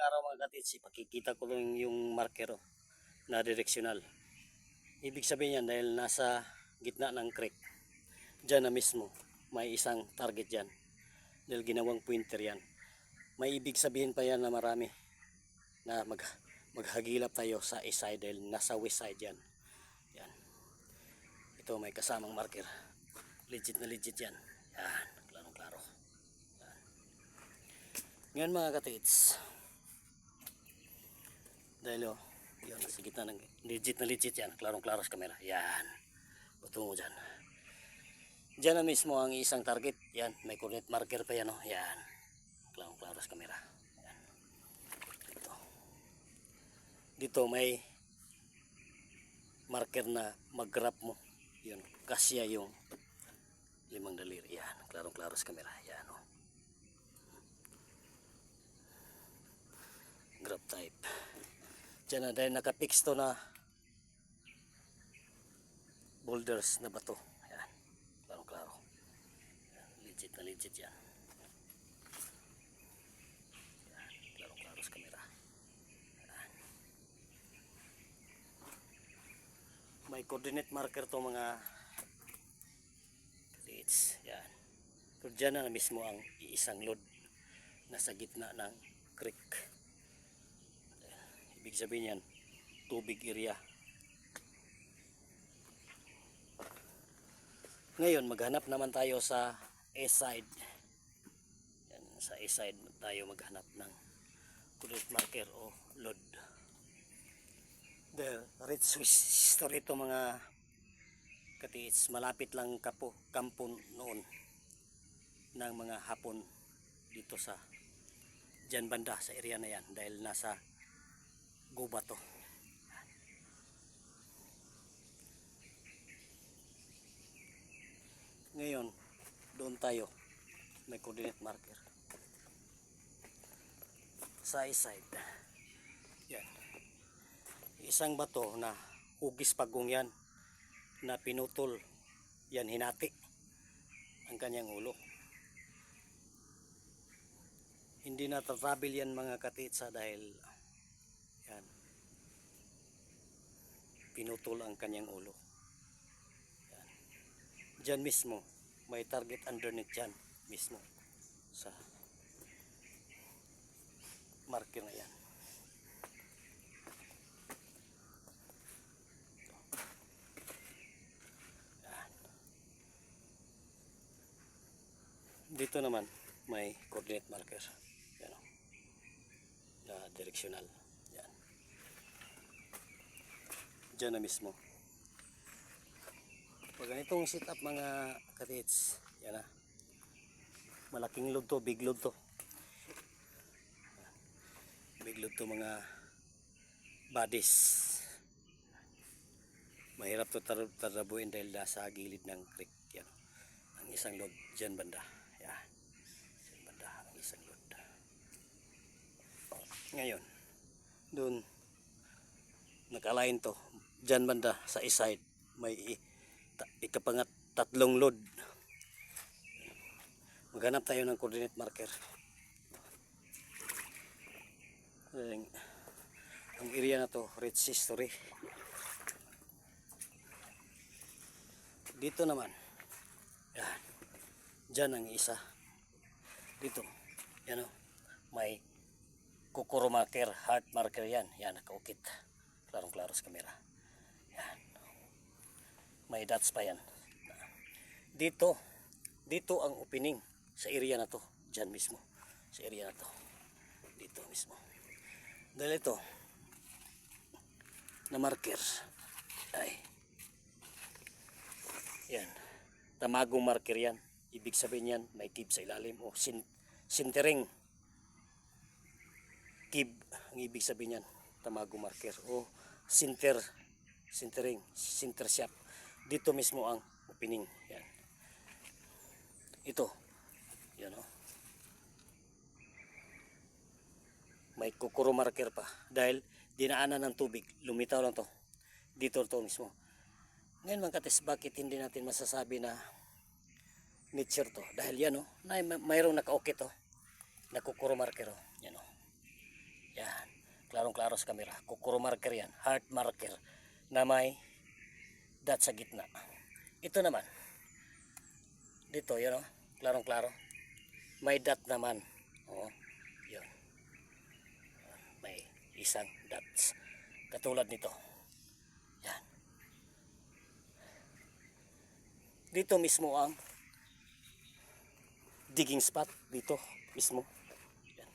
araw mga katits, ipakikita ko lang yung marker na direksyonal. Ibig sabihin yan dahil nasa gitna ng creek. Diyan na mismo may isang target dyan. Dahil ginawang pointer yan. May ibig sabihin pa yan na marami na maghagilap tayo sa east side dahil nasa west side yan. Yan. Ito may kasamang marker. Legit na legit yan. Yan. Klarong klaro. Yan. Ngayon mga katits, dahil yun, nasa gitna ng legit na legit yan. Klarong klaro sa camera. Yan. Patungo dyan. Diyan na mismo ang isang target. Yan. May coordinate marker pa yan. Oh. Yan. Klarong klaro sa camera. Yan. Dito may marker na mag-grab mo. Yun. Kasya yung limang daliri. Yan. Klarong klaro sa camera. Yan. Oh. Grab type. Diyan na dahil nakapix to na boulders na bato. Yan. Klarong klaro. Yan. Legit na legit yan. Yan. Klarong klaro sa camera. Yan. May coordinate marker to mga leads. Yan. So dyan na mismo ang iisang load nasa gitna ng creek. Ibig sabihin yan, tubig area. Ngayon, maghanap naman tayo sa east side. Yan, sa east side tayo maghanap ng coordinate marker o load. The rich history ito mga katiits. Malapit lang kampo noon ng mga Hapon dito sa dyan banda sa area na yan dahil nasa gubat to. Ngayon, doon tayo may coordinate marker sa east side. Yan. Isang bato na hugis pagong yan na pinutol. Yan, hinati ang kanyang ulo. Hindi na travel yan mga katitsa dahil yan, pinutol ang kanyang ulo. Yan. Diyan mismo may target underneath dyan mismo sa marker na yan. Yan. Dito naman may coordinate marker. Yan, na direksyonal. Yan. Diyan na mismo. Pag ganitong setup mga katits, yan na. Malaking load to, big load to. Big load to mga bodies. Mahirap to tarabuin dahil nasa gilid ng creek. Yan. Ang isang load dyan banda. Yan. Dyan banda ang isang load. Ngayon, doon nakalain to. Dyan banda sa east side may ikapangat tatlong load. Maghanap tayo ng coordinate marker. Ang area na to rich history. Dito naman yan, dyan ang isa. Dito yan o, may kukuro marker, heart marker yan. Yan, nakaukit. Klarong klaro sa camera. Yan. May dots pa yan. Dito ang opening sa area na to. Dyan mismo. Sa area na to. Dito mismo. Dahil ito na marker ay yan. Tamagong marker yan. Ibig sabihin yan may kib sa ilalim o sintering. Kib ang ibig sabihin yan. Tamagong marker o sintering, center shaft. Dito mismo ang opening. Yan. Ito. Yan o. May kukuro marker pa. Dahil dinaanan ng tubig. Lumitaw lang to. Dito to mismo. Ngayon mga katis, bakit hindi natin masasabi na nature to? Dahil yan o. Mayroong nakaukit to. Na kukuro marker o. Yan o. klarong klaro sa camera. Kukuro marker yan, heart marker na may dot sa gitna. Ito naman, dito yun o, klarong klaro. May dot naman. O, yun. May isang dots. Katulad nito. Yan. Dito mismo ang digging spot. Dito mismo. Yan.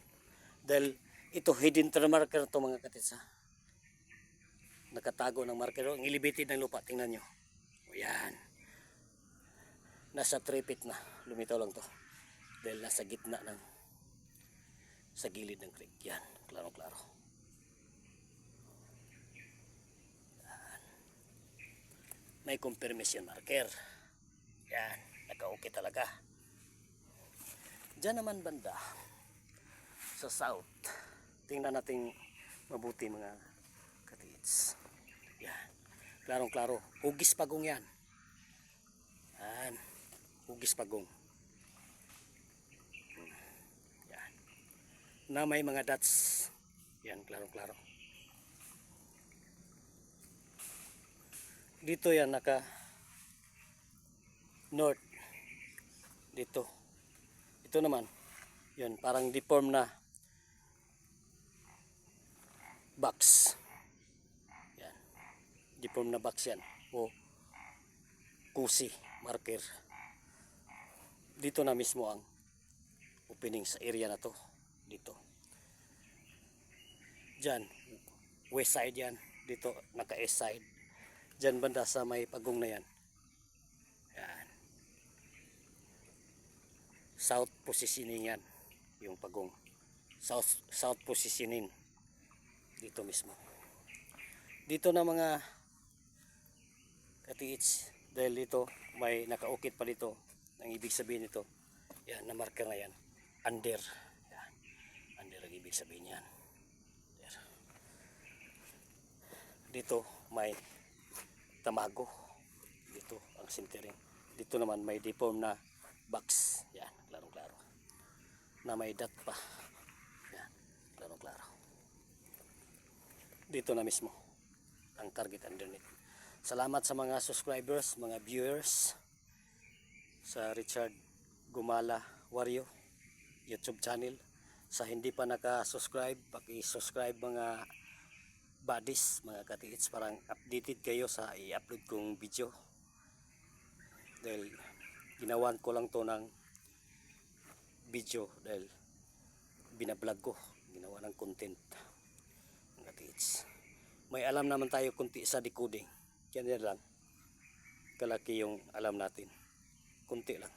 Dahil ito hidden marker to mga katitsa. Nakatago ng marker. Ang elevated ng lupa. Tingnan nyo. O yan. Nasa 3 feet na. Lumitaw lang to. Dahil nasa gitna ng sa gilid ng creek. Yan. Klaro-klaro. Yan. May confirmation marker. Yan. Naka-okay talaga. Diyan naman banda. Sa south. Tingnan natin mabuti mga katiits. Yan. Klarong-klaro. Hugis pagong yan. Yan. Hugis pagong. Yan. Na may mga dots. Yan. Klarong-klaro. Dito yan naka north. Dito. Ito naman. Yan. Parang deform na box. Yan. Deform na box yan. O kusi marker. Dito na mismo ang opening sa area na to. Dito. Diyan. West side yan. Dito naka east side. Diyan banda sa may pagong na yan. Yan. South positioning yan. Yung pagong. South positioning. Dito mismo. Dito na mga katiits. Dahil dito may nakaukit pa dito. Ang ibig sabihin nito. Yan. Na marker na yan. Under. Yan. Under ang ibig sabihin yan. Dito may tamago. Dito ang sintering. Dito naman may deform na box. Yan. Klaro-klaro. Na may dot pa. Yan. Klaro-klaro. Dito na mismo ang target underneath. Salamat sa mga subscribers, mga viewers sa Richard Gumala Wario YouTube channel. Sa hindi pa naka-subscribe, paki-subscribe mga buddies, mga katiits, parang updated kayo sa i-upload kong video. Dahil ginawan ko lang to ng video dahil binablog ko, ginawa ng content. May alam naman tayo kunti sa decoding. Kaya lang kalaki yung alam natin. Kunti lang.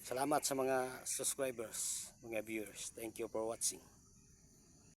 Salamat sa mga subscribers, mga viewers. Thank you for watching.